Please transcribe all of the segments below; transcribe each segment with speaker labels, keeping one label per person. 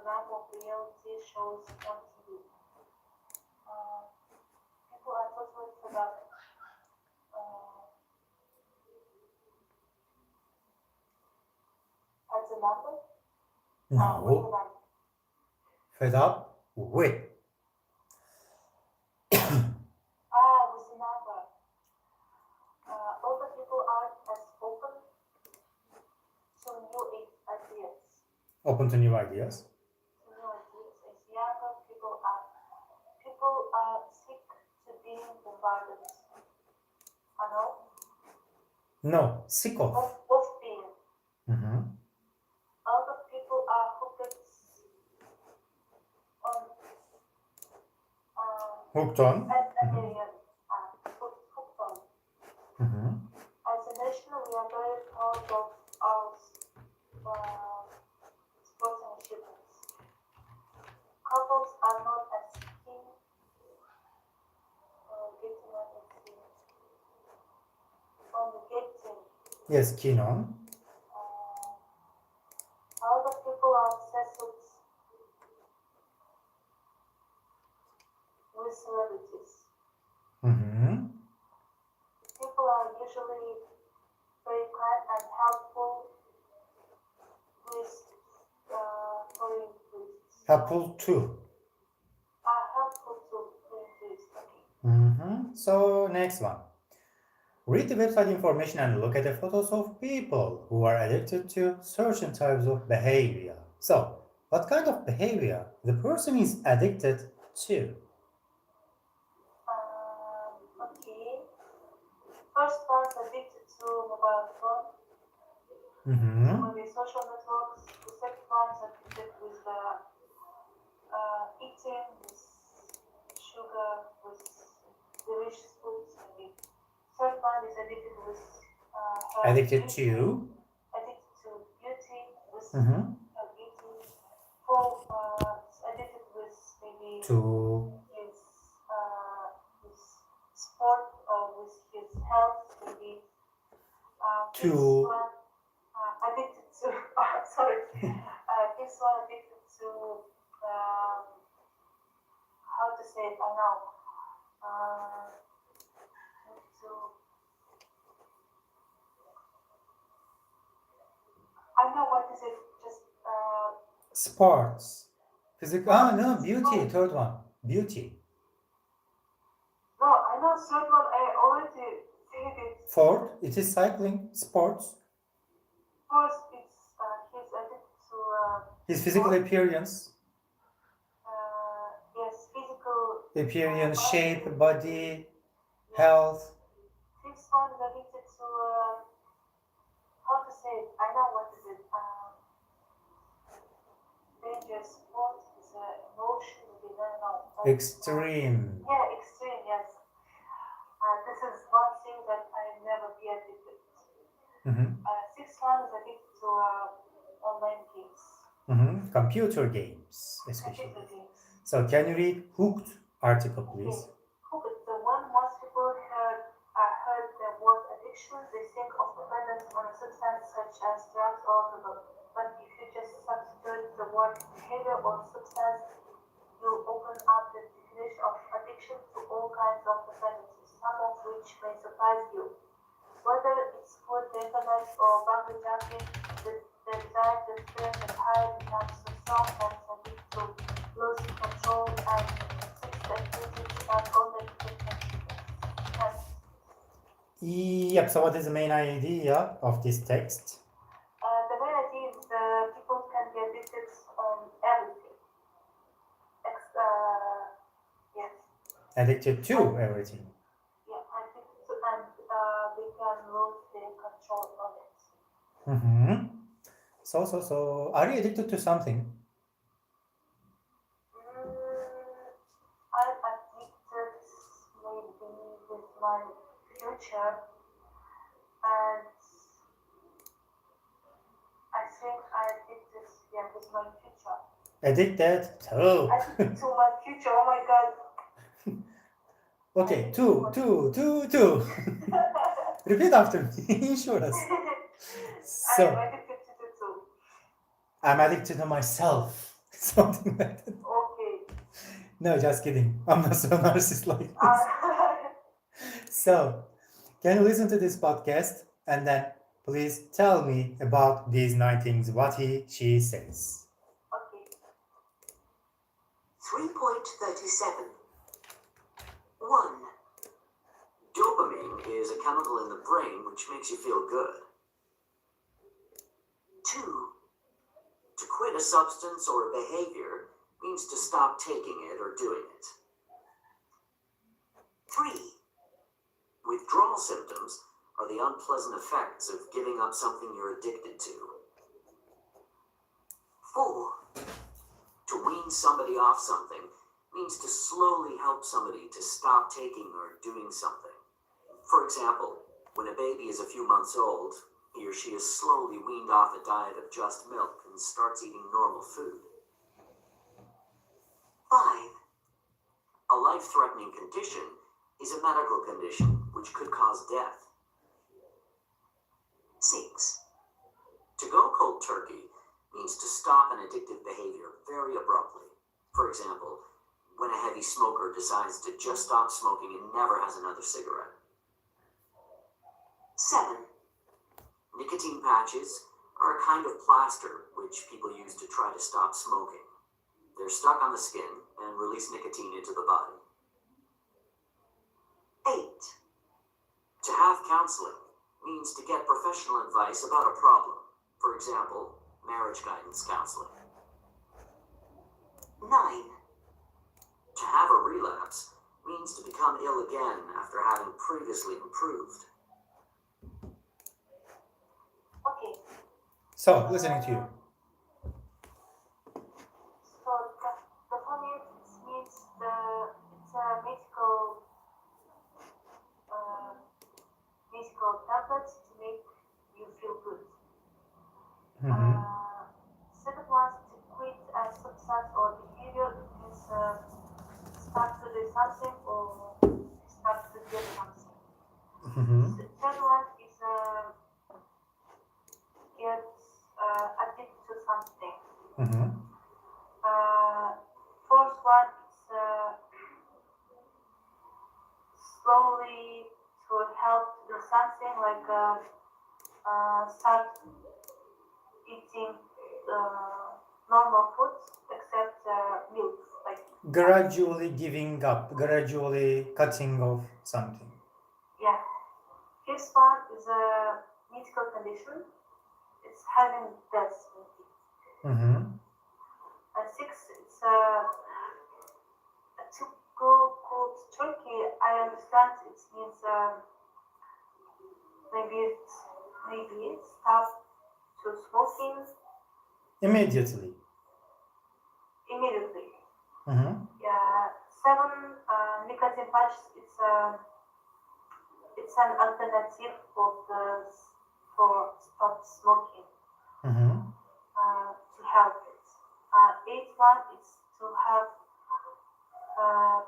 Speaker 1: program of reality shows on TV. People are totally forgotten. As a number?
Speaker 2: No. Fed up with.
Speaker 1: With a number. Older people aren't as open to new ideas.
Speaker 2: Open to new ideas.
Speaker 1: As younger people are. People are sick to being bombarded.
Speaker 2: No, sick of.
Speaker 1: Of being.
Speaker 2: Mm-hmm.
Speaker 1: Older people are hooked on.
Speaker 2: Hooked on.
Speaker 1: Hooked on.
Speaker 2: Mm-hmm.
Speaker 1: As a nation, we are very proud of our sports and achievements. Couples are not as keen on the getting.
Speaker 2: Yes, keen on.
Speaker 1: Other people are obsessed with celebrities.
Speaker 2: Mm-hmm.
Speaker 1: People are usually very kind and helpful with foreign tourists.
Speaker 2: Helpful too.
Speaker 1: Helpful to foreign tourists.
Speaker 2: Mm-hmm. So next one. Read the website information and look at the photos of people who are addicted to certain types of behavior. So, what kind of behavior the person is addicted to?
Speaker 1: Okay. First one's addicted to mobile phone.
Speaker 2: Mm-hmm.
Speaker 1: Maybe social networks. The second one's addicted with eating, with sugar, with delicious foods. Maybe. Third one is addicted with
Speaker 2: Addicted
Speaker 1: beauty.
Speaker 2: to.
Speaker 1: Addicted to beauty, with
Speaker 2: Mm-hmm.
Speaker 1: beauty. Four is addicted with maybe
Speaker 2: To.
Speaker 1: his sport or with his health. Maybe. Fifth
Speaker 2: To.
Speaker 1: one addicted to. Sorry. Fifth one addicted to. How to say it? I know. I know what is it? Just
Speaker 2: Sports. Physical. No, beauty. Third one. Beauty.
Speaker 1: no, I know third one. I already said it.
Speaker 2: Fourth, it is cycling. Sports.
Speaker 1: First, it's he's addicted to.
Speaker 2: His physical appearance.
Speaker 1: Yes, physical.
Speaker 2: Appearance, shape, body, health.
Speaker 1: Fifth one is addicted to. How to say it? I know what is it. Dangerous sport is emotion. We don't know.
Speaker 2: Extreme.
Speaker 1: Yeah, extreme. Yes. This is one thing that I never be addicted.
Speaker 2: Mm-hmm.
Speaker 1: Sixth one is addicted to online games.
Speaker 2: Mm-hmm. Computer games, especially.
Speaker 1: Computer games.
Speaker 2: So, can you read hooked article, please?
Speaker 1: Okay. Hooked. The one most people heard the word addiction, they think of dependence on a substance such as drugs or alcohol. But if you just substitute the word behavior or substance, you open up the definition of addiction to all kinds of dependencies, some of which may surprise you. Whether it's food, the internet, or bungee jumping, the desire to experience the high becomes so strong that it's addicted to losing control and seeks activities that only
Speaker 2: Yep, so what is the main idea of this text?
Speaker 1: The main idea is people can be addicted on everything. Yes.
Speaker 2: Addicted to everything.
Speaker 1: Yeah, addicted to, and they can lose their control on it.
Speaker 2: Mm-hmm. So, are you addicted to something?
Speaker 1: I'm addicted maybe with my future, and I think I'm addicted with my future.
Speaker 2: Addicted to.
Speaker 1: Addicted to my future, oh my god.
Speaker 2: Okay, to. Repeat after me. Insurance. So,
Speaker 1: I'm addicted to the two.
Speaker 2: I'm addicted to myself. Something like that.
Speaker 1: Okay.
Speaker 2: No, just kidding. I'm not so narcissist like this.
Speaker 1: Uh,
Speaker 2: So, can you listen to this podcast and then please tell me about these 9 things what she says.
Speaker 1: okay.
Speaker 3: 3.37. 1. Dopamine is a chemical in the brain which makes you feel good. 2. To quit a substance or a behavior means to stop taking it or doing it. 3. Withdrawal symptoms are the unpleasant effects of giving up something you're addicted to. 4. To wean somebody off something means to slowly help somebody to stop taking or doing something. For example, when a baby is a few months old, he or she is slowly weaned off a diet of just milk and starts eating normal food. 5. A life-threatening condition is a medical condition which could cause death. 6. To go cold turkey means to stop an addictive behavior very abruptly. For example, when a heavy smoker decides to just stop smoking and never has another cigarette. 7. Nicotine patches are a kind of plaster which people use to try to stop smoking. They're stuck on the skin and release nicotine into the body. 8. To have counseling means to get professional advice about a problem. For example, marriage guidance counseling. 9. To have a relapse means to become ill again after having previously improved.
Speaker 1: Okay.
Speaker 2: So, listening to you.
Speaker 1: So the dopamine means it's a medical tablet to make you feel good.
Speaker 2: Mhm.
Speaker 1: Second one, to quit a substance or behavior means start to do something or start to get something.
Speaker 2: Mhm.
Speaker 1: The third one is get addicted to something.
Speaker 2: Mhm.
Speaker 1: Fourth one is slowly to help do something like start eating normal foods except milk, like
Speaker 2: Gradually giving up, gradually cutting off something.
Speaker 1: yeah. Fifth one is a medical condition. It's having death.
Speaker 2: Mhm.
Speaker 1: And sixth, it's to go cold turkey. I understand it means maybe stop to smoking
Speaker 2: Immediately.
Speaker 1: immediately.
Speaker 2: Mhm.
Speaker 1: Yeah. 7 nicotine patches. It's an alternative for stop smoking
Speaker 2: Mhm.
Speaker 1: to help it. 8 one is to have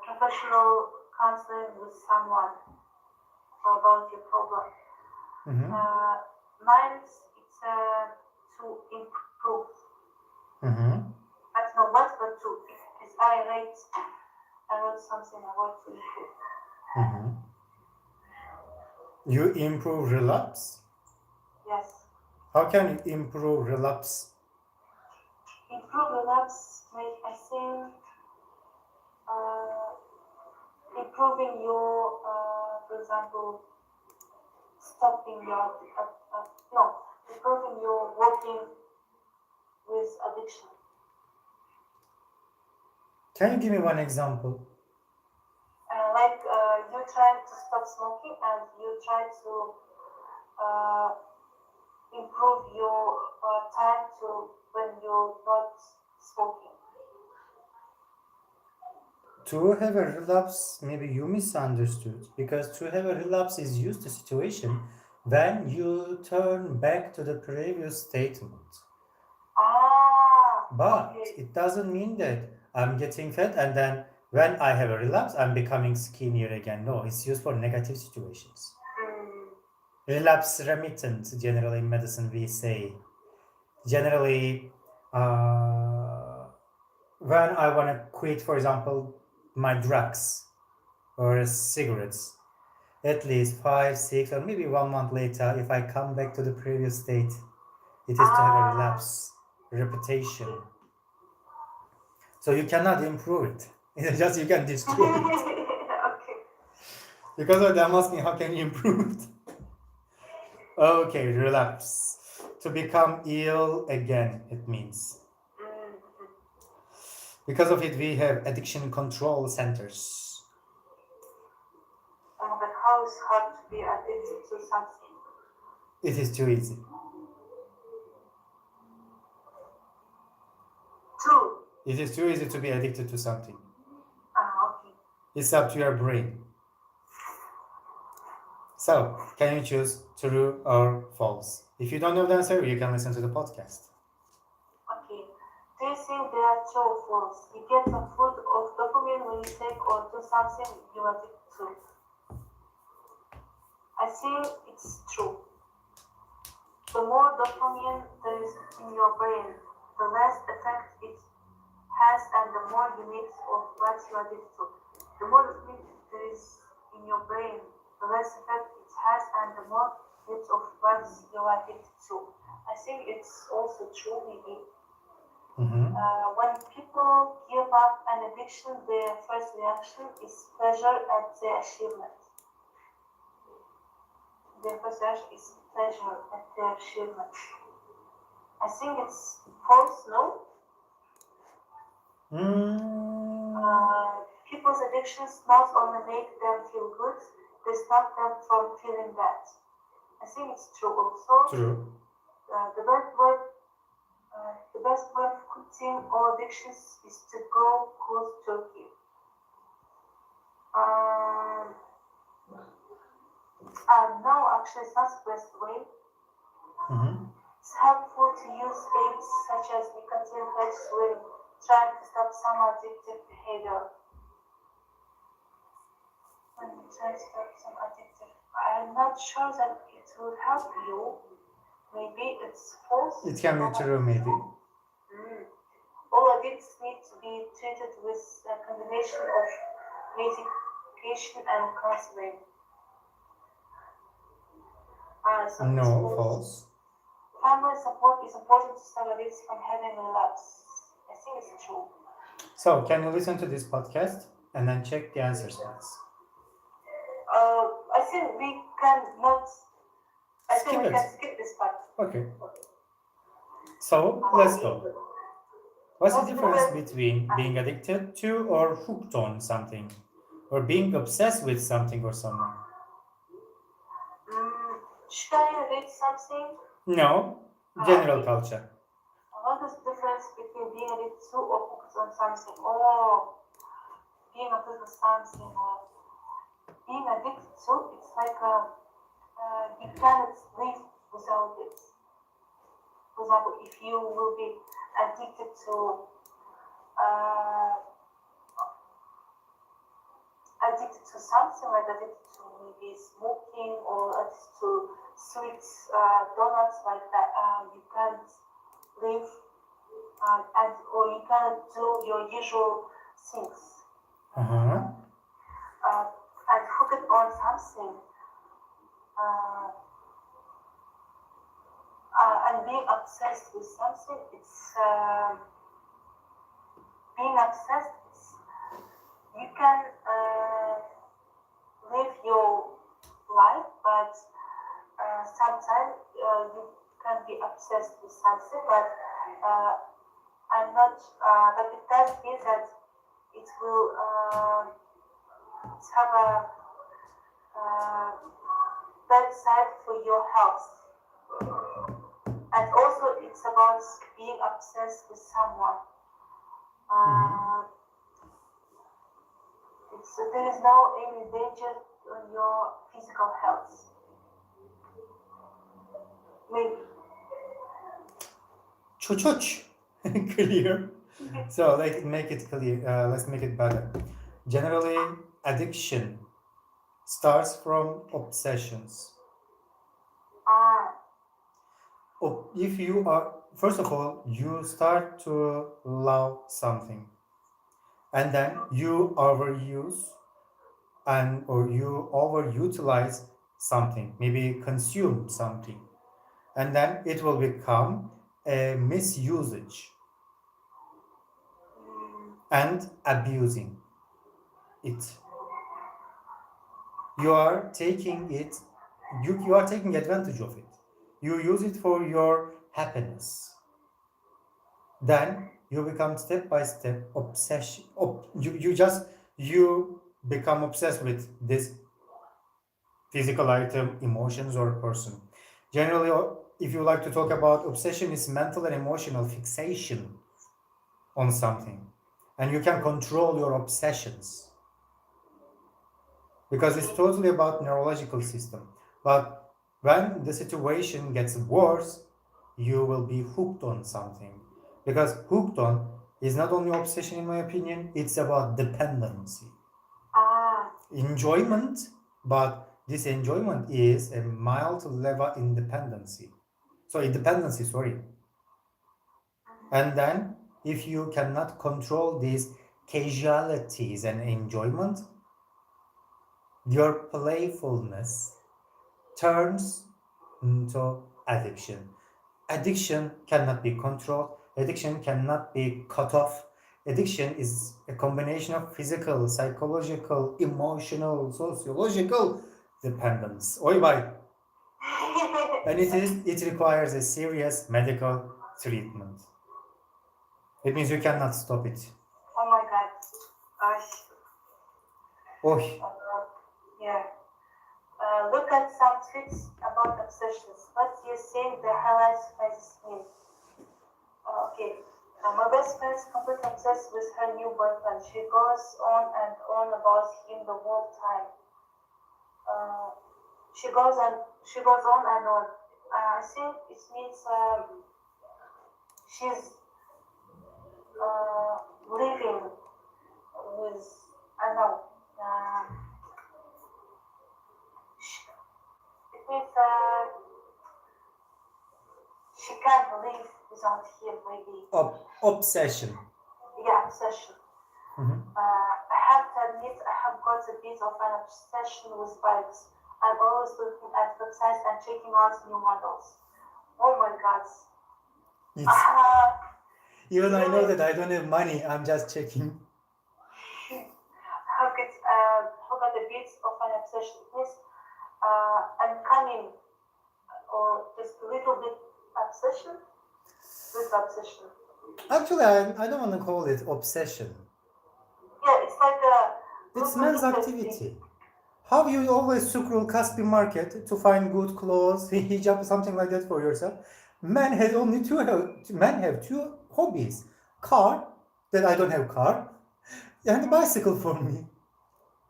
Speaker 1: professional counseling with someone about your problem.
Speaker 2: Mhm.
Speaker 1: 9 it's to improve.
Speaker 2: Mhm.
Speaker 1: I don't know what, but to. Because I wrote something about to improve.
Speaker 2: Mhm. You improve relapse?
Speaker 1: Yes.
Speaker 2: How can you improve relapse?
Speaker 1: Improve relapse, like I think improving your, for example, stopping your, improving your working with addiction.
Speaker 2: Can you give me one example?
Speaker 1: Like you try to stop smoking and you try to improve your time to when you're not smoking.
Speaker 2: To have a relapse, maybe you misunderstood, because to have a relapse is used to situation when you turn back to the previous statement. But
Speaker 1: Okay.
Speaker 2: it doesn't mean that I'm getting fat and then when I have a relapse, I'm becoming skinnier again. No, it's used for negative situations. Relapse remittent, generally in medicine we say. Generally, when I want to quit, for example, my drugs or cigarettes, at least 5, 6, or maybe 1 month later, if I come back to the previous state, it is to have a relapse, repetition. So you cannot improve it. It's just you can destroy it.
Speaker 1: Okay.
Speaker 2: Because of that, I'm asking how can you improve it? Okay, relapse. To become ill again, it means. Because of it, we have addiction control centers.
Speaker 1: But how is hard to be addicted to something?
Speaker 2: It is too easy.
Speaker 1: True.
Speaker 2: It is too easy to be addicted to something.
Speaker 1: Okay.
Speaker 2: It's up to your brain. So, can you choose true or false? If you don't know the answer, you can listen to the podcast.
Speaker 1: Okay. Do you think they are true or false? You get a food of dopamine when you take or do something you are addicted to. I think it's true. The more dopamine there is in your brain, the less effect it has and the more units of what you are addicted to. The more dopamine there is in your brain, the less effect it has and the more units of what you are addicted to. I think it's also true maybe. When people give up an addiction, their first reaction is pleasure at their achievement. Their first reaction is pleasure at their achievement. I think it's false, no? People's addictions not only make them feel good, they stop them from feeling bad. I think it's true also.
Speaker 2: True.
Speaker 1: The best way of quitting all addictions is to go cold turkey. No, actually, it's not the best way. It's helpful to use aids such as nicotine patches when trying to stop some addictive behavior. When you try to stop some addictive, I'm not sure that it will help you. Maybe it's false.
Speaker 2: It can be true, maybe.
Speaker 1: All addicts need to be treated with a combination of medication and counseling. So
Speaker 2: No, false.
Speaker 1: Family support is important to stop addicts from having a relapse. I think it's true.
Speaker 2: So, can you listen to this podcast and then check the answers, please?
Speaker 1: I think we can not. I think
Speaker 2: Skip
Speaker 1: we
Speaker 2: it.
Speaker 1: can skip this part.
Speaker 2: Okay. So, let's go. What's the difference between being addicted to or hooked on something? Or being obsessed with something or someone?
Speaker 1: Should I read something?
Speaker 2: No. General culture.
Speaker 1: What is the difference between being addicted to or hooked on something? Or being obsessed with something? Or being addicted to, it's like you cannot live without it. For example, if you will be addicted to something, like addicted to maybe smoking or addicted to sweet donuts like that, you can't live or you can't do your usual things. And hooked on something and being obsessed with something, it's being obsessed. You can live your life, but sometimes you can be obsessed with something. But I'm not. But it does mean that it will have a bad side for your health. And also, it's about being obsessed with someone. There is no any danger on your physical health. Maybe.
Speaker 2: Clear. So let's make it clear. Let's make it better. Generally, addiction starts from obsessions. if you are, first of all, you start to love something, and then you overuse or you overutilize something, maybe consume something, and then it will become a misusage and abusing it. You are taking it, you are taking advantage of it. You use it for your happiness. Then you become step by step obsession. You become obsessed with this physical item, emotions, or person. Generally, if you like to talk about obsession, is mental and emotional fixation on something, and you can control your obsessions because it's totally about neurological system. But when the situation gets worse, you will be hooked on something, because hooked on is not only obsession, in my opinion, it's about dependency. Enjoyment, but this enjoyment is a mild level independency. So independency, sorry. And then if you cannot control these casualties and enjoyment, your playfulness turns into addiction. Addiction cannot be controlled. Addiction cannot be cut off. Addiction is a combination of physical, psychological, emotional, sociological dependence. Oy vay. And it requires a serious medical treatment. It means you cannot stop it.
Speaker 1: Oh my god. Gosh.
Speaker 2: Oy.
Speaker 1: Yeah. Look at some tweets about obsessions. What do you think the highlights phrases mean? Okay. My best friend is completely obsessed with her new boyfriend. She goes on and on about him the whole time. She goes on and on. I think it means she's living with, I don't know. It means she can't live without him, maybe.
Speaker 2: Obsession.
Speaker 1: Yeah, obsession. I have to admit, I have got a bit of an obsession with bikes. I'm always looking at websites and checking out new models. Oh my god.
Speaker 2: Even I know that I don't have money, I'm just checking.
Speaker 1: How got a bit of an obsession? It means I'm coming, or just a little bit obsession with obsession.
Speaker 2: Actually, I don't want to call it obsession.
Speaker 1: Yeah, it's like
Speaker 2: it's men's activity. How you always scroll Kaspi Market to find good clothes, hijab, something like that for yourself. Men have two hobbies: car, that I don't have car, and a bicycle for me,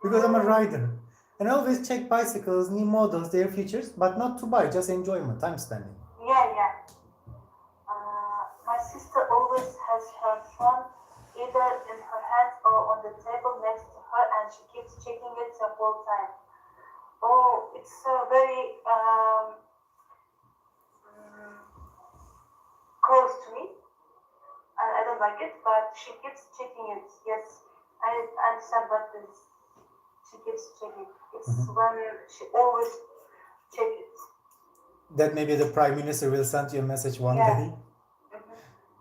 Speaker 2: because I'm a rider. And I always check bicycles, new models, their features, but not to buy, just enjoyment, time spending.
Speaker 1: Yeah. My sister always has her phone either in her hand or on the table next to her, and she keeps checking it the whole time. Oh, it's very close to me, and I don't like it, but she keeps checking it. Yes, I understand what this. She keeps checking. It's when she always check it.
Speaker 2: That maybe the Prime Minister will send you a message one day.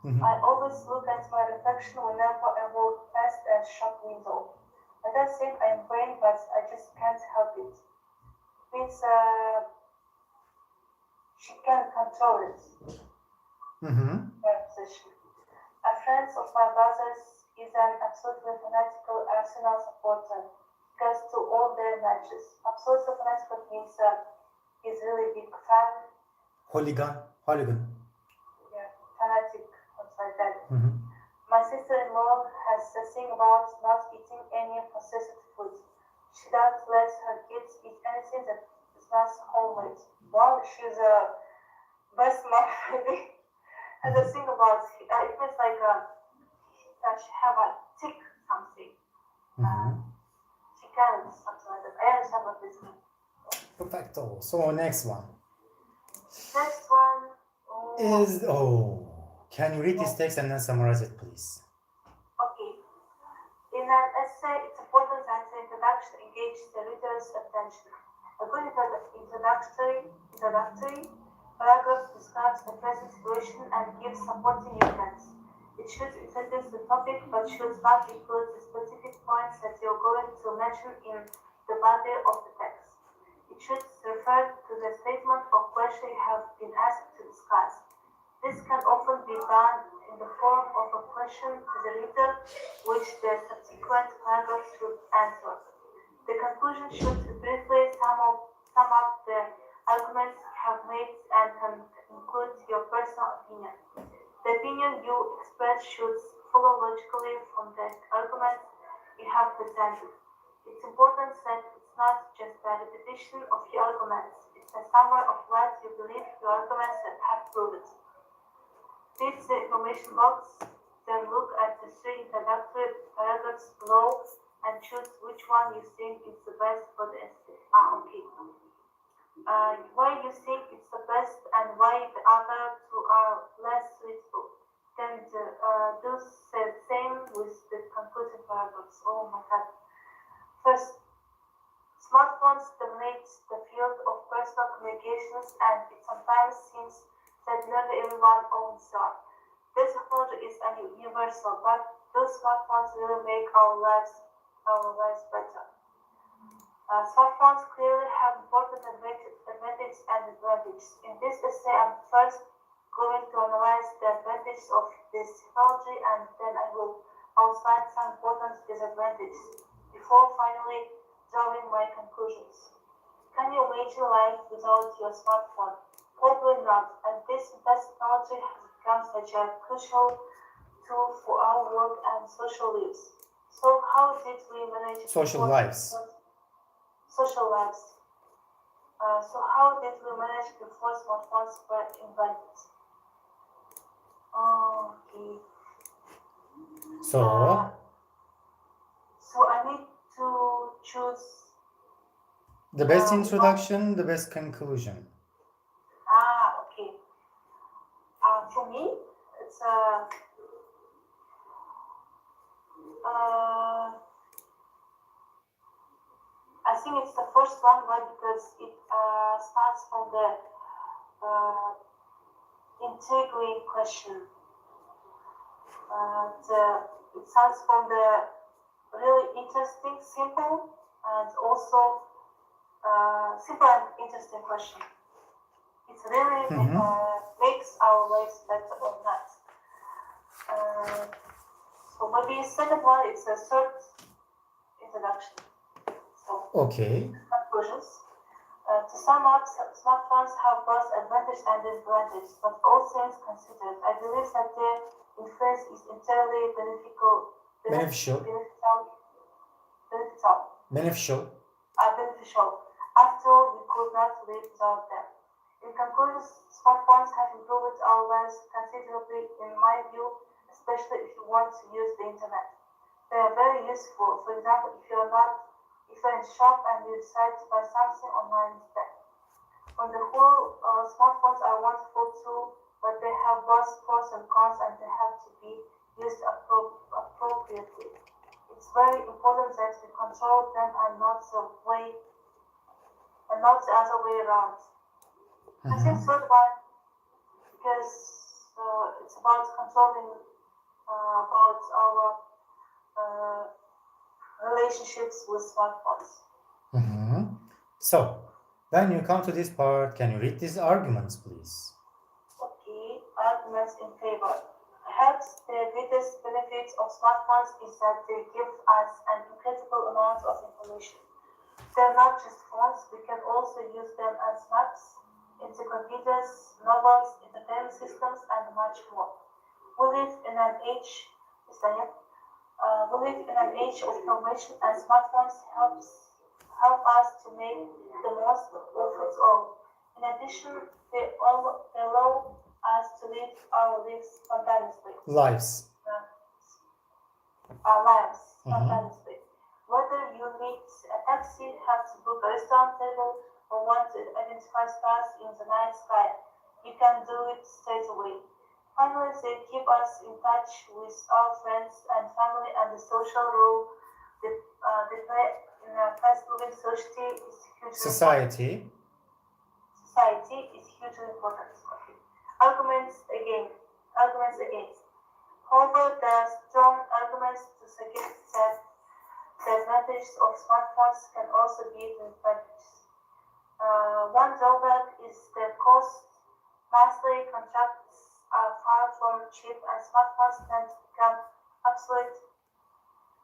Speaker 1: I always look at my reflection whenever I walk past a shop window. I don't think I'm vain, but I just can't help it. Means she can't control it. Her obsession. A friend of my brother's is an absolutely fanatical Arsenal supporter. He goes to all their matches. Absolutely fanatical means he's really big fan.
Speaker 2: Hooligan.
Speaker 1: Yeah, fanatic. Like that. My sister-in-law has a thing about not eating any processed food. She doesn't let her kids eat anything that is not homemade. Wow, she's a best mom, maybe. And the thing about it feels like that she have a tick something. She can't something like that. I understand what this means.
Speaker 2: Perfecto. So next one.
Speaker 1: Next one.
Speaker 2: is... Oh, can you read this text and then summarize it, please?
Speaker 1: Okay. In an essay, it's important that the introduction engages the reader's attention. A good introductory paragraph describes the present situation and gives supporting evidence. It should introduce the topic but should not include the specific points that you're going to mention in the body of the text. It should refer to the statement or question you have been asked to discuss. This can often be done in the form of a question to the reader, which the subsequent paragraph should answer. The conclusion should briefly sum up the arguments you have made and can include your personal opinion. The opinion you express should follow logically from the arguments you have presented. It's important that it's not just a repetition of your arguments, it's a summary of what you believe your arguments have proven. Read the information box, then look at the 3 introductory paragraphs below and choose which one you think is the best for the essay. Okay. Why you think it's the best and why the other 2 are less suitable. Then do the same with the concluding paragraphs. Oh my god. First, smartphones dominate the field of personal communications and it sometimes seems that nearly everyone owns one. This technology is universal, but those smartphones really make our lives better. Smartphones clearly have important advantages and disadvantages. In this essay, I'm first going to analyze the advantages of this technology and then I will outline some important disadvantages before finally drawing my conclusions. Can you imagine life without your smartphone? Probably not, and this technology has become such a crucial tool for our work and social lives. So how did we manage
Speaker 2: Social lives.
Speaker 1: Social lives. So how did we manage before smartphones were invented? Okay.
Speaker 2: So
Speaker 1: I need to choose
Speaker 2: the best introduction, the best conclusion.
Speaker 1: Okay. For me, it's I think it's the first one, right? Because it starts from the intriguing question. It starts from the really interesting, simple, and also simple and interesting question. It really makes our lives better or not. So maybe second one is a third introduction. So
Speaker 2: Okay.
Speaker 1: conclusions. To sum up, smartphones have both advantage and disadvantage, but all things considered, I believe that their influence is entirely beneficial. After all, we could not live without them. In conclusion, smartphones have improved our lives considerably, in my view, especially if you want to use the internet. They are very useful. For example, if you're in shop and you decide to buy something online instead. On the whole, smartphones are a wonderful tool, but they have both pros and cons, and they have to be used appropriately. It's very important that we control them and not the other way around. I think third one, because it's about controlling about our relationships with smartphones.
Speaker 2: So, when you come to this part, can you read these arguments, please?
Speaker 1: Okay, arguments in favor. Perhaps the greatest benefit of smartphones is that they give us an incredible amount of information. They're not just phones, we can also use them as maps, encyclopedias, novels, entertainment systems, and much more. We live in an age of information, and smartphones help us to make the most of it all. In addition, they allow us to live our lives spontaneously. Spontaneously. Whether you meet a taxi, have to book a restaurant table, or want to identify stars in the night sky, you can do it straight away. Finally, they keep us in touch with our friends and family, and the social role they play in a fast-moving society is hugely
Speaker 2: Society.
Speaker 1: important. Okay. Arguments against. However, there are strong arguments to suggest that the advantages of smartphones can also be disadvantages. One drawback is the cost. Monthly contracts are far from cheap, and smartphones tend to become obsolete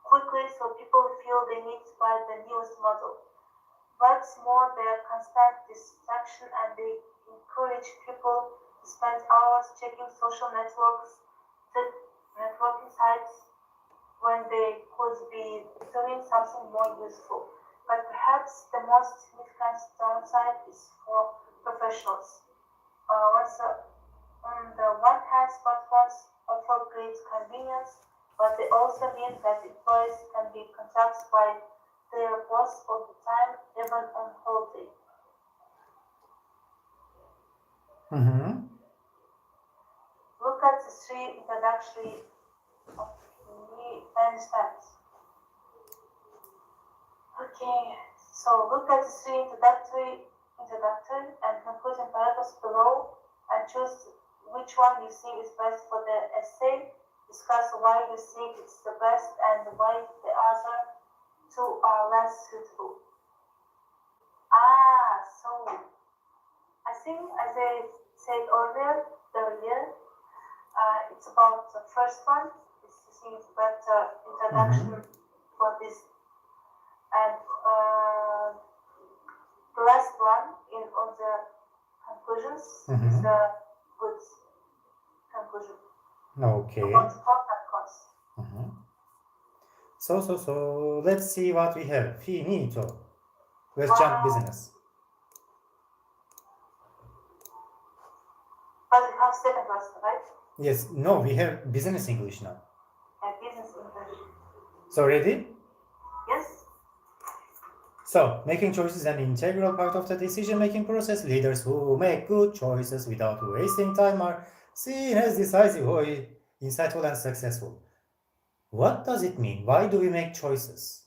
Speaker 1: quickly, so people feel they need to buy the newest model. What's more, they are constant distraction, and they encourage people to spend hours checking social networking sites when they could be doing something more useful. But perhaps the most significant downside is for professionals. On the one hand, smartphones offer great convenience, but they also mean that employees can be contacted by their boss all the time, even on holiday.
Speaker 2: Mm-hmm.
Speaker 1: Look at the three introductory understands. Okay, so look at the three introductory and concluding paragraphs below and choose which one you think is best for the essay. Discuss why you think it's the best and why the other two are less suitable. So I think as I said earlier, it's about the first one. It's better introduction for this, and the last one on the conclusions is a good conclusion.
Speaker 2: Okay.
Speaker 1: About the pros and cons.
Speaker 2: So let's see what we have. Finito. Let's jump business.
Speaker 1: But we have second class, right?
Speaker 2: Yes. No, we have business English now.
Speaker 1: Business English.
Speaker 2: So ready?
Speaker 1: Yes.
Speaker 2: So, making choices is an integral part of the decision-making process. Leaders who make good choices without wasting time are seen as decisive, or insightful, and successful. What does it mean? Why do we make choices?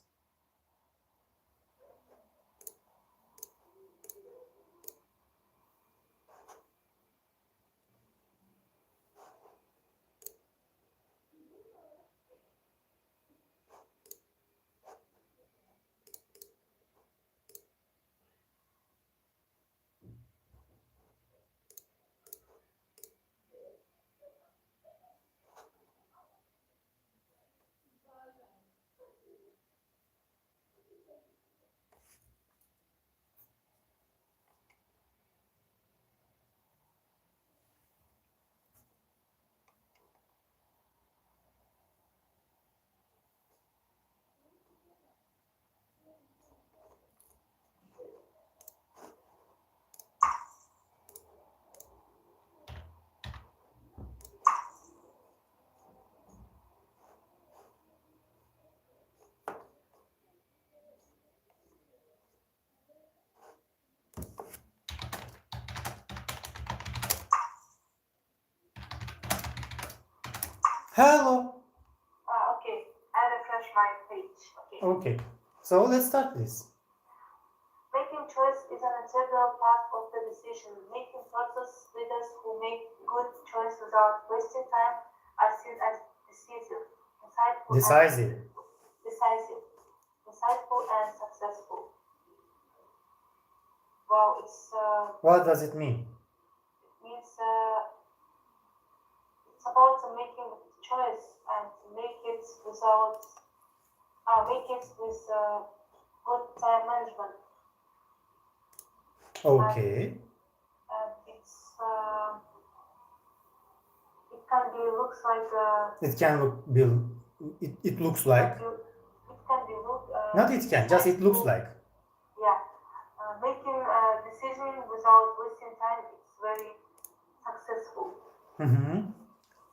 Speaker 2: Hello.
Speaker 1: Okay. I refresh my page.
Speaker 2: Okay. So let's start this.
Speaker 1: Making choice is an integral part of the decision-making process. Leaders who make good choice without wasting time are seen as decisive, insightful, and successful. Well, it's.
Speaker 2: What does it mean?
Speaker 1: It means it's about making choice and make it with good time management.
Speaker 2: Okay.
Speaker 1: And it's it can be looks like
Speaker 2: It can look be. It looks like.
Speaker 1: It can be look.
Speaker 2: Not it can. Just it looks like.
Speaker 1: Yeah. Making a decision without wasting time is very successful.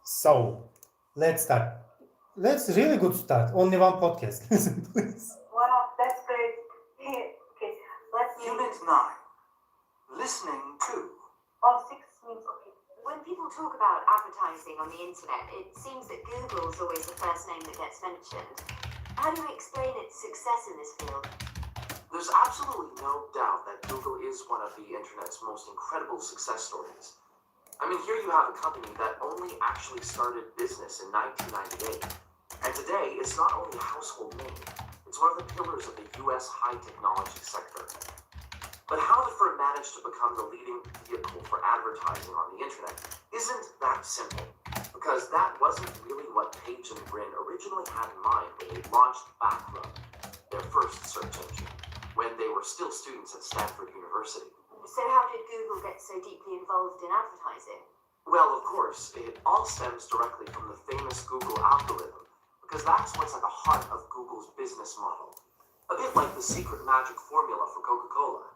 Speaker 2: So, let's start. Let's really good start. Only one podcast. Please.
Speaker 1: Wow, that's great. Okay, let's
Speaker 3: Unit 9. Listening to.
Speaker 1: On 6 means okay.
Speaker 4: When people talk about advertising on the internet, it seems that Google's always the first name that gets mentioned. How do you explain its success in this field?
Speaker 3: There's absolutely no doubt that Google is one of the internet's most incredible success stories. I mean, here you have a company that only actually started business in 1998. And today, it's not only a household name, it's one of the pillars of the US high technology sector. But how the firm managed to become the leading vehicle for advertising on the internet isn't that simple, because that wasn't really what Page and Brin originally had in mind when they launched Backrub, their first search engine, when they were still students at Stanford University.
Speaker 4: So how did Google get so deeply involved in advertising?
Speaker 3: Well, of course, it all stems directly from the famous Google algorithm, because that's what's at the heart of Google's business model. A bit like the secret magic formula for Coca-Cola.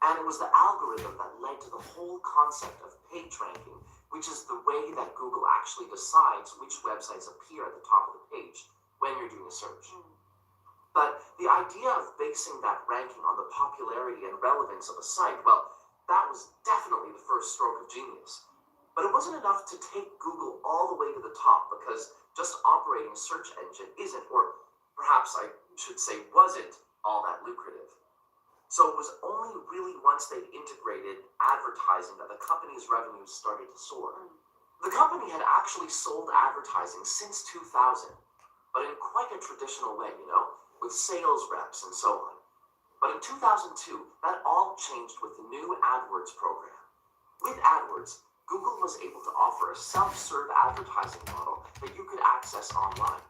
Speaker 3: And it was the algorithm that led to the whole concept of page ranking, which is the way that Google actually decides which websites appear at the top of the page when you're doing a search. But the idea of basing that ranking on the popularity and relevance of a site, well, that was definitely the first stroke of genius. But it wasn't enough to take Google all the way to the top, because just operating a search engine isn't, or perhaps I should say wasn't, all that lucrative. So it was only really once they integrated advertising that the company's revenues started to soar. The company had actually sold advertising since 2000, but in quite a traditional way, with sales reps and so on. But in 2002, that all changed with the new AdWords program. With AdWords, Google was able to offer a self-serve advertising model that you could access online.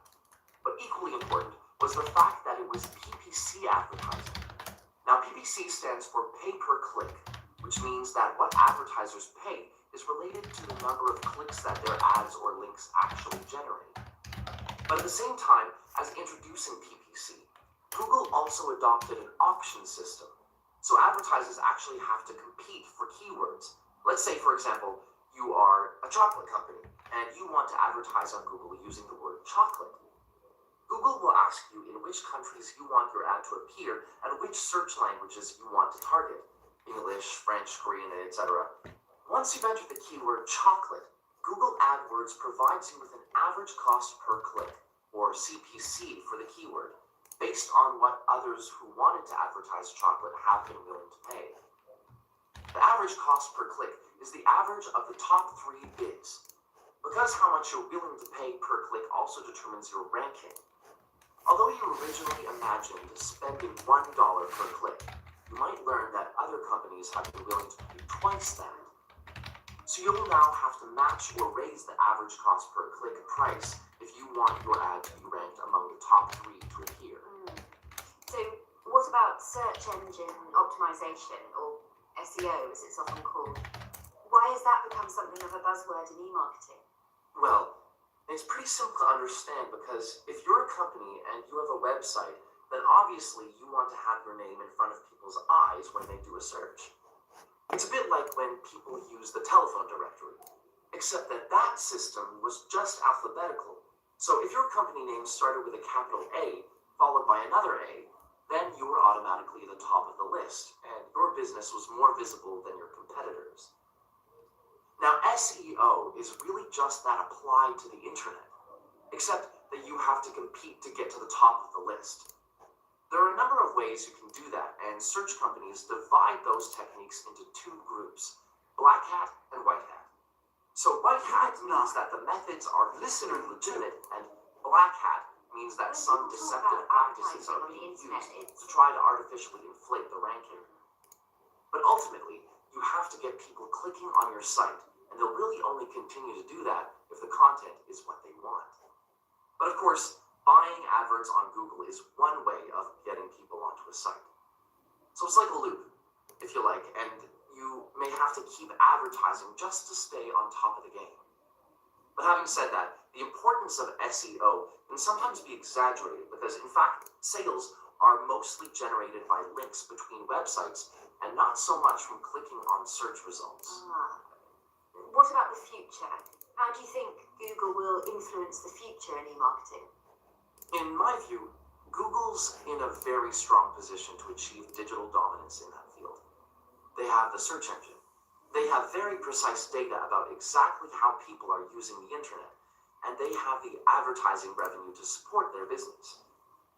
Speaker 3: But equally important was the fact that it was PPC advertising. Now, PPC stands for pay per click, which means that what advertisers pay is related to the number of clicks that their ads or links actually generate. But at the same time as introducing PPC, Google also adopted an auction system. So advertisers actually have to compete for keywords. Let's say, for example, you are a chocolate company and you want to advertise on Google using the word chocolate. Google will ask you in which countries you want your ad to appear and which search languages you want to target, English, French, Korean, etc. Once you've entered the keyword chocolate, Google AdWords provides you with an average cost per click, or CPC for the keyword, based on what others who wanted to advertise chocolate have been willing to pay. The average cost per click is the average of the top 3 bids, because how much you're willing to pay per click also determines your ranking. Although you originally imagined spending $1 per click, you might learn that other companies have been willing to pay twice that. So you will now have to match or raise the average cost per click price if you want your ad to be ranked among the top 3 to appear.
Speaker 4: So what about search engine optimization, or SEO as it's often called? Why has that become something of a buzzword in e-marketing?
Speaker 3: Well, it's pretty simple to understand, because if you're a company and you have a website, then obviously you want to have your name in front of people's eyes when they do a search. It's a bit like when people use the telephone directory, except that that system was just alphabetical. So if your company name started with a capital A followed by another A, then you were automatically at the top of the list, and your business was more visible than your competitors. Now, SEO is really just that applied to the internet, except that you have to compete to get to the top of the list. There are a number of ways you can do that, and search companies divide those techniques into 2 groups, black hat and white hat. So white hat means that the methods are considered legitimate, and black hat means that some deceptive practices are being used to try to artificially inflate the ranking. But ultimately, you have to get people clicking on your site, and they'll really only continue to do that if the content is what they want. But of course, buying adverts on Google is one way of getting people onto a site. So it's like a loop, if you like, and you may have to keep advertising just to stay on top of the game. But having said that, the importance of SEO can sometimes be exaggerated, because in fact, sales are mostly generated by links between websites and not so much from clicking on search results.
Speaker 4: What about the future? How do you think Google will influence the future in e-marketing?
Speaker 3: In my view, Google's in a very strong position to achieve digital dominance in that field. They have the search engine, They have very precise data about exactly how people are using the internet, and they have the advertising revenue to support their business.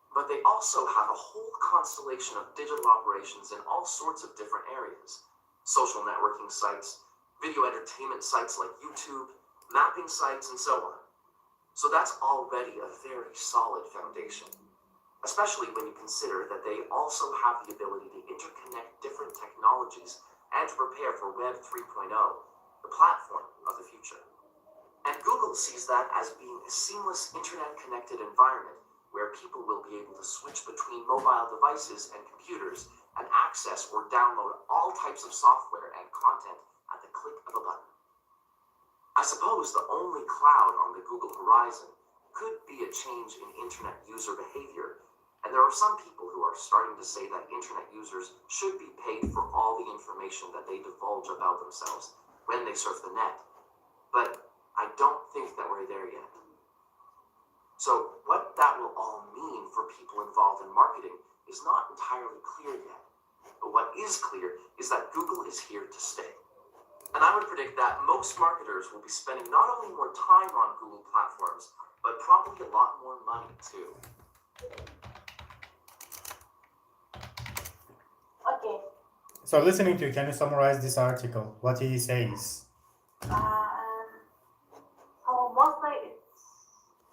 Speaker 3: But they also have a whole constellation of digital operations in all sorts of different areas. Social networking sites, video entertainment sites like YouTube, mapping sites, and so on. So that's already a very solid foundation, especially when you consider that they also have the ability to interconnect different technologies and to prepare for Web 3.0, the platform of the future. And Google sees that as being a seamless internet-connected environment where people will be able to switch between mobile devices and computers and access or download all types of software and content at the click of a button. I suppose the only cloud on the Google horizon could be a change in internet user behavior, and there are some people who are starting to say that internet users should be paid for all the information that they divulge about themselves when they surf the net. But I don't think that we're there yet. So what that will all mean for people involved in marketing is not entirely clear yet. But what is clear is that Google is here to stay. And I would predict that most marketers will be spending not only more time on Google platforms, but probably a lot more money too.
Speaker 1: Okay.
Speaker 2: So listening to you, can you summarize this article? What he says?
Speaker 1: So mostly it's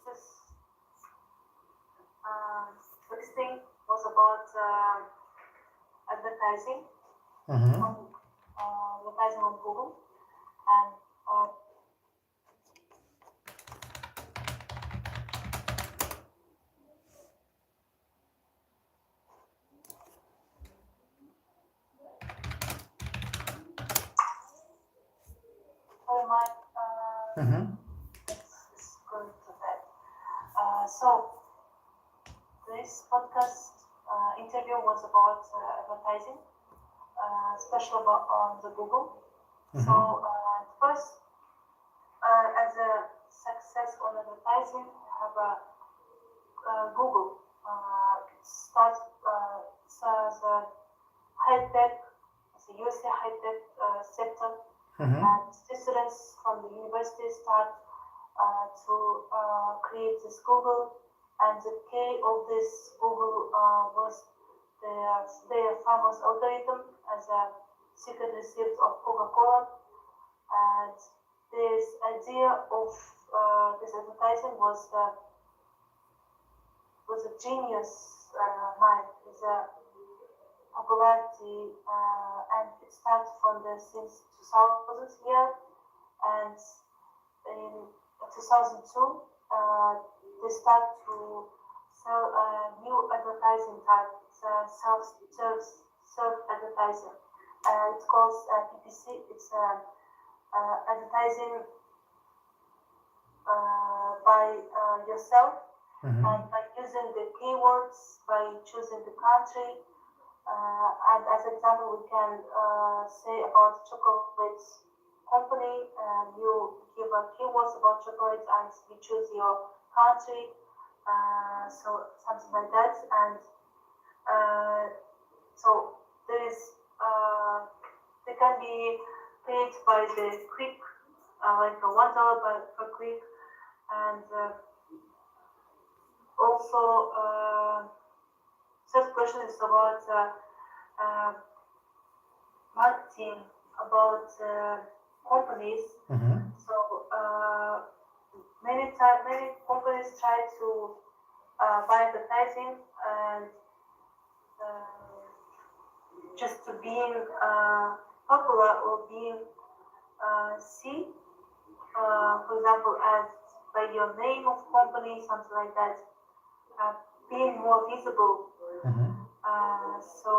Speaker 1: just this thing was about advertising. Advertising on Google, and it's going to that. So this podcast interview was about advertising, especially about on the Google. So first, as a success on advertising, have a Google starts as a high-tech, as a USA high-tech sector, and students from the university start to create this Google, and the key of this Google was their famous algorithm as a secret receipt of Coca-Cola, and this idea of this advertising was a genius mind, is a popularity, and it started from the since 2000 year, and in 2002 they start to sell a new advertising type, self advertising. It's called PPC. It's advertising by yourself, and by using the keywords, by choosing the country. And as an example, we can say about chocolate company, and you give a keywords about chocolate, and you choose your country. So something like that, and so there is. They can be paid by the click, like $1 per click, and also third question is about marketing, about companies. So many companies try to buy advertising and just to being popular or being seen, for example, as by your name of company, something like that, being more visible. So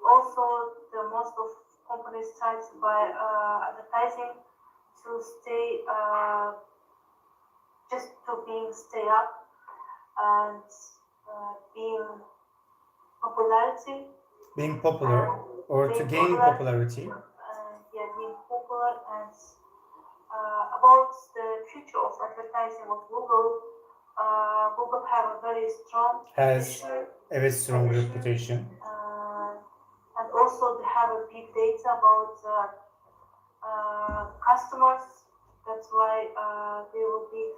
Speaker 1: also the most of companies try to buy advertising to stay, just to stay up and being popularity.
Speaker 2: Being popular or to gain popularity.
Speaker 1: Yeah, being popular, and about the future of advertising of Google. Google have a very strong
Speaker 2: Has a very strong reputation.
Speaker 1: And and also they have a big data about customers. That's why they will be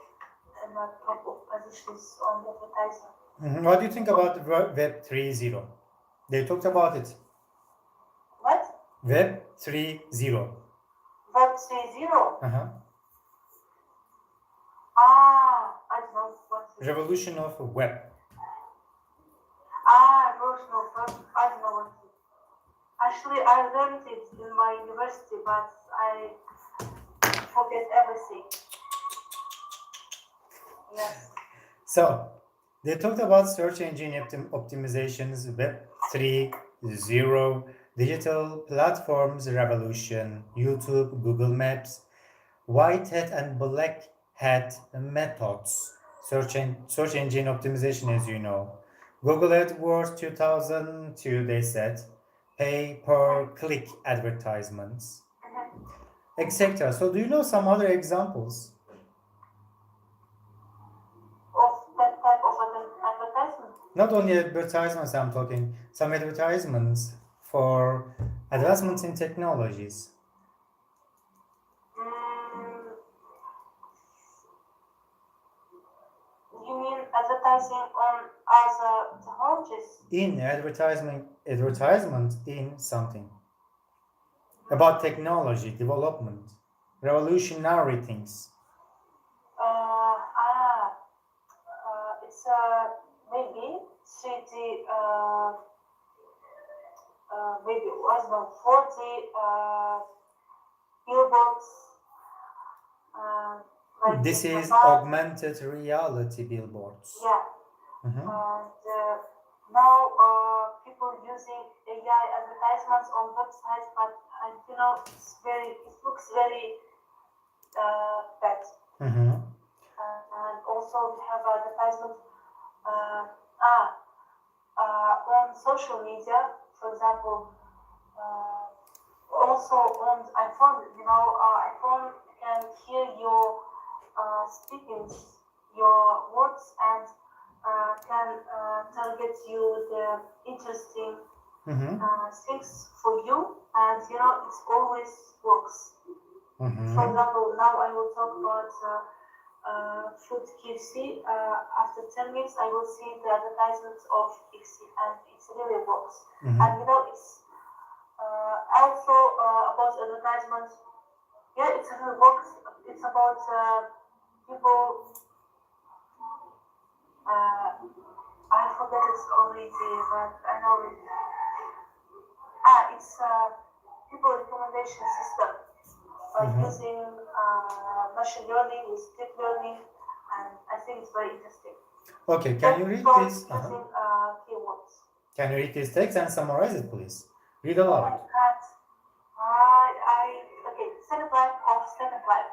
Speaker 1: in the top of positions on the advertising.
Speaker 2: What do you think about Web 3.0? They talked about it.
Speaker 1: What?
Speaker 2: Web 3.0.
Speaker 1: Web 3.0?
Speaker 2: Uh-huh.
Speaker 1: I don't know what.
Speaker 2: Revolution of web.
Speaker 1: Revolution of web. I don't know what. Actually, I learned it in my university, but I forget everything. Yes.
Speaker 2: So, they talked about search engine optimizations, Web 3.0, digital platforms revolution, YouTube, Google Maps, white hat and black hat methods, search engine optimization, as you know. Google AdWords 2002, they said, pay per click advertisements, etc. So, do you know some other examples?
Speaker 1: Of that type of advertisement?
Speaker 2: Not only advertisements, I'm talking some advertisements for advancements in technologies.
Speaker 1: You mean advertising on other technologies?
Speaker 2: In advertisement in something about technology development, revolutionary things.
Speaker 1: It's maybe 3D, maybe I don't know, 4D billboards. Like
Speaker 2: This
Speaker 1: in
Speaker 2: is
Speaker 1: Japan.
Speaker 2: augmented reality billboards.
Speaker 1: Yeah.
Speaker 2: Mhm.
Speaker 1: And now people using AI advertisements on websites, but it looks very bad.
Speaker 2: Mhm.
Speaker 1: And also we have advertisements on social media, for example, also on iPhone. iPhone can hear your speaking, your words, and can target you the interesting
Speaker 2: Mhm.
Speaker 1: things for you, and it always works.
Speaker 2: Mhm.
Speaker 1: For example, now I will talk about food KFC. After 10 minutes, I will see the advertisements of KFC, and it really works.
Speaker 2: Mhm.
Speaker 1: And it's also about advertisements. Yeah, it really works. It's about people. I forget it already, but I know it. It's people recommendation system using machine learning with deep learning, and I think it's very interesting.
Speaker 2: Okay, can you read this?
Speaker 1: Using keywords.
Speaker 2: Can you read this text and summarize it, please? Read
Speaker 1: Oh my
Speaker 2: aloud.
Speaker 1: God. Okay, second life of second life.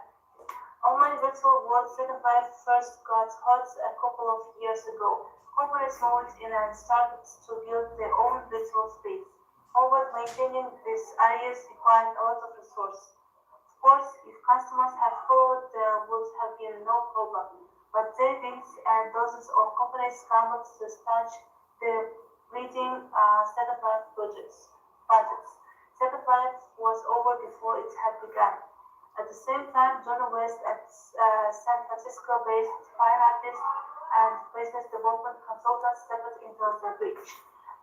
Speaker 1: Online virtual world second life first got hot a couple of years ago. Corporates moved in and started to build their own virtual space. However, maintaining these areas required a lot of resources. Of course, if customers had followed, there would have been no problem. But they didn't, and dozens of companies scrambled to start the bleeding second life budgets. Second life was over before it had begun. At the same time, John West at San Francisco-based fine artist and business development consultant stepped into the breach.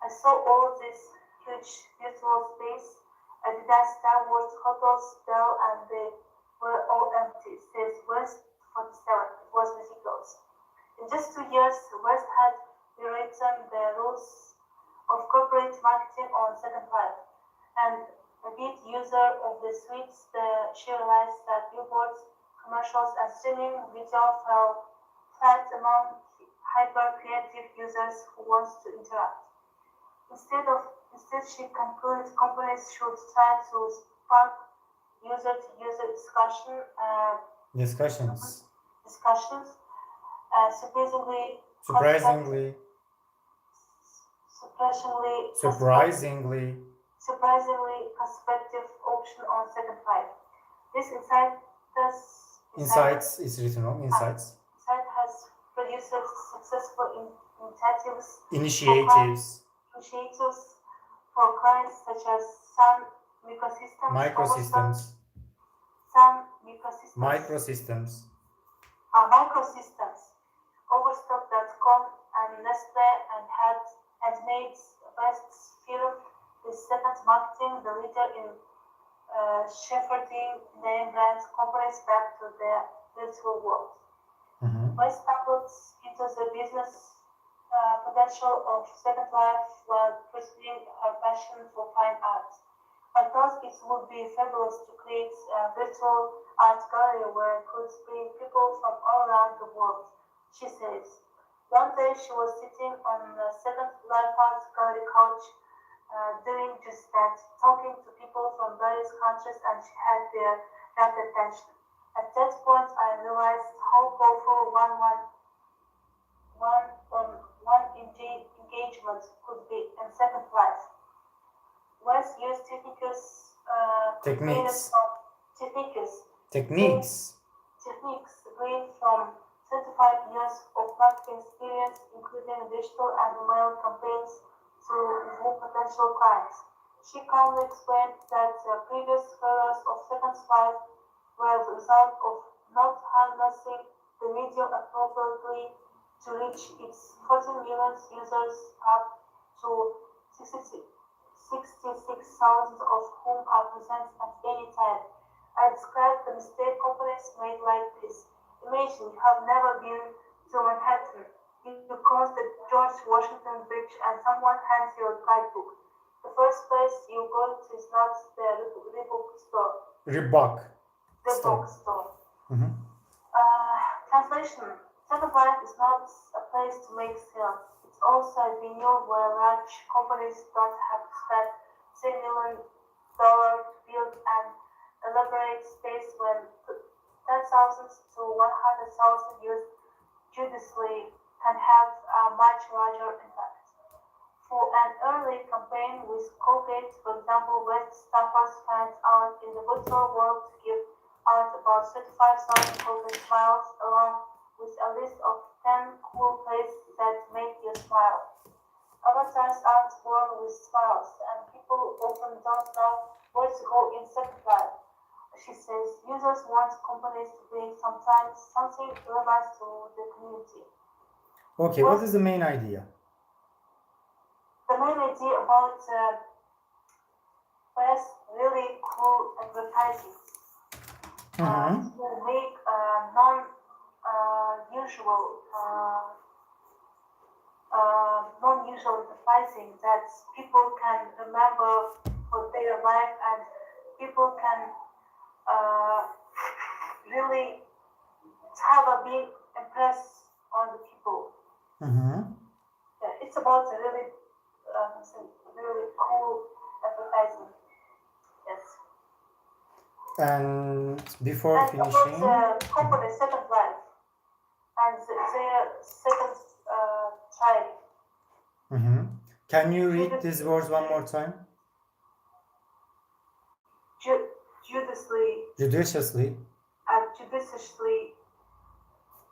Speaker 1: I saw all this huge virtual space, Adidas, Star Wars, hotels, Dell, and they were all empty, says West 47. It was ridiculous. In just 2 years, West had rewritten the rules of corporate marketing on Second Life, and a big user of the suites, she realized that billboards, commercials, and streaming video fell flat among hyper-creative users who want to interact. Instead, she concluded companies should try to spark user-to-user discussions. Surprisingly prospective option on Second Life. This
Speaker 2: Insights is written wrong. Insights.
Speaker 1: Insight has produced successful initiatives for clients such as Sun Microsystems,
Speaker 2: Microsystems.
Speaker 1: Sun Microsystems,
Speaker 2: Microsystems.
Speaker 1: Microsystems, Overstock.com, and Nestle, and made best film with second marketing, the leader in shepherding name brands companies back to the virtual world.
Speaker 2: Mhm.
Speaker 1: I stumbled into the business potential of Second Life while pursuing her passion for fine art. I thought it would be fabulous to create a virtual art gallery where I could bring people from all around the world, she says. One day she was sitting on the Second Life art gallery couch doing just that, talking to people from various countries, and she had their rapt attention. At that point I realized how powerful one engagement could be in Second Life. Let's use techniques gleaned from 25 years of marketing experience, including digital and email campaigns to woo potential clients. She calmly explained that previous failures of Second Life were the result of not harnessing the medium appropriately to reach its 14 million users, up to 66,000 of whom are present at any time. I described the mistake companies made like this. Imagine you have never been to Manhattan. You cross the George Washington Bridge and someone hands you a guidebook. The first place you go to is not the Reebok store.
Speaker 2: Reebok.
Speaker 1: Reebok store.
Speaker 2: Mhm.
Speaker 1: Translation. Second Life is not a place to make sales. It's also a venue where large companies don't have to spend $10 million to build an elaborate space when 10,000 to 100,000 used judiciously can have a much larger impact. For an early campaign with Colgate, for example, West staffers went out in the virtual world to give out about 35,000 Colgate smiles, along with a list of 10 cool places that make you smile. Avatars aren't born with smiles, and people often don't know where to go in Second Life. She says users want companies to bring something relevant to the community.
Speaker 2: Okay, what is the main idea?
Speaker 1: The main idea about best really cool advertising to make non-usual advertising that people can remember for their life, and people can really have a big impress on the people.
Speaker 2: Mhm.
Speaker 1: Yeah, it's about a really cool advertising. Yes.
Speaker 2: And before
Speaker 1: And
Speaker 2: finishing,
Speaker 1: about the company Second Life and their second try.
Speaker 2: Can you read these words one more time?
Speaker 1: Judiciously.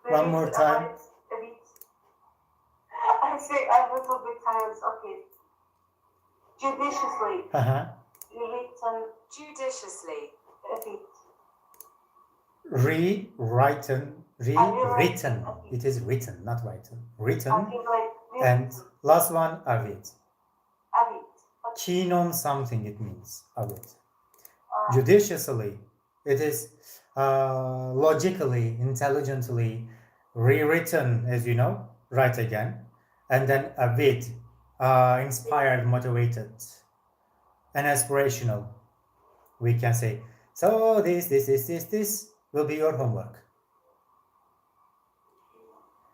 Speaker 2: One more time.
Speaker 1: I say I'm a little bit tired. Okay. Judiciously. Rewritten.
Speaker 4: Judiciously.
Speaker 1: A bit.
Speaker 2: Rewritten. It is written, not written. Written.
Speaker 1: I feel like
Speaker 2: And last one, avit.
Speaker 1: A bit.
Speaker 2: Keen on something, it means avit. Judiciously, it is logically, intelligently rewritten, as you know, right again. And then avit, inspired, motivated, and aspirational, we can say. So this will be your homework.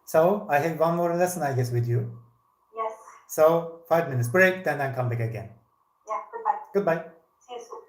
Speaker 2: So I have one more lesson, I guess, with you.
Speaker 1: Yes.
Speaker 2: So 5 minutes break, then come back again.
Speaker 1: Yeah, goodbye.
Speaker 2: Goodbye.
Speaker 1: See you soon.